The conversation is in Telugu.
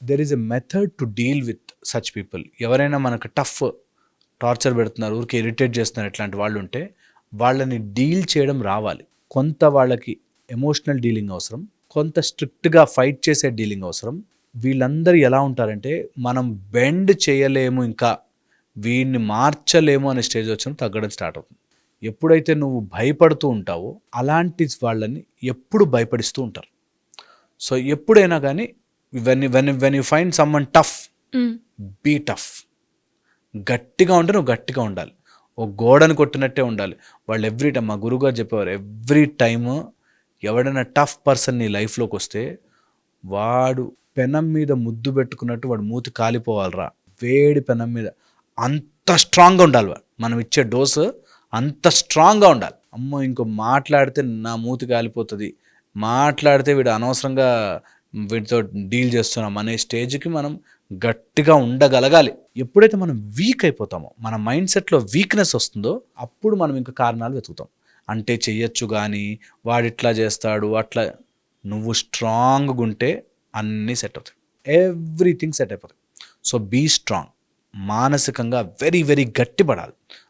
There is a method to deal with such people. ఎవరైనా మనకు టఫ్ టార్చర్ పెడుతున్నారు, ఊరికే ఇరిటేట్ చేస్తున్నారు, ఇట్లాంటి వాళ్ళు ఉంటే వాళ్ళని డీల్ చేయడం రావాలి. కొంత వాళ్ళకి ఎమోషనల్ డీలింగ్ అవసరం, కొంత స్ట్రిక్ట్గా ఫైట్ చేసే డీలింగ్ అవసరం. వీళ్ళందరూ ఎలా ఉంటారంటే మనం బెండ్ చేయలేము, ఇంకా వీడిని మార్చలేము అనే స్టేజ్ వచ్చినప్పుడు తగ్గడం స్టార్ట్ అవుతుంది. ఎప్పుడైతే నువ్వు భయపడుతూ ఉంటావో అలాంటి వాళ్ళని ఎప్పుడు భయపడిస్తూ ఉంటారు. సో ఎప్పుడైనా కానీ when you find someone tough, be tough. గట్టిగా ఉంటే నువ్వు గట్టిగా ఉండాలి, ఓ గోడను కొట్టినట్టే ఉండాలి. వాళ్ళు ఎవ్రీ టైం, మా గురువుగారు చెప్పేవారు, ఎవ్రీ టైము ఎవడైనా టఫ్ పర్సన్ నీ లైఫ్లోకి వస్తే వాడు పెనం మీద ముద్దు పెట్టుకున్నట్టు వాడు మూతి కాలిపోవాలిరా, వేడి పెనం మీద. అంత స్ట్రాంగ్గా ఉండాలి వాడు. మనం ఇచ్చే డోసు అంత స్ట్రాంగ్గా ఉండాలి. అమ్మో ఇంకో మాట్లాడితే నా మూతి కాలిపోతుంది, మాట్లాడితే వీడు అనవసరంగా వీటితో డీల్ చేస్తున్నాం అనే స్టేజ్కి మనం గట్టిగా ఉండగలగాలి. ఎప్పుడైతే మనం వీక్ అయిపోతామో, మన మైండ్ సెట్లో వీక్నెస్ వస్తుందో అప్పుడు మనం ఇంకా కారణాలు వెతుకుతాం. అంటే చెయ్యొచ్చు కానీ వాడిట్లా చేస్తాడు అట్లా. నువ్వు స్ట్రాంగ్గా ఉంటే అన్నీ సెట్ అవుతాయి, ఎవ్రీథింగ్ సెట్ అయిపోతుంది. So be strong. మానసికంగా వెరీ వెరీ గట్టిపడాలి.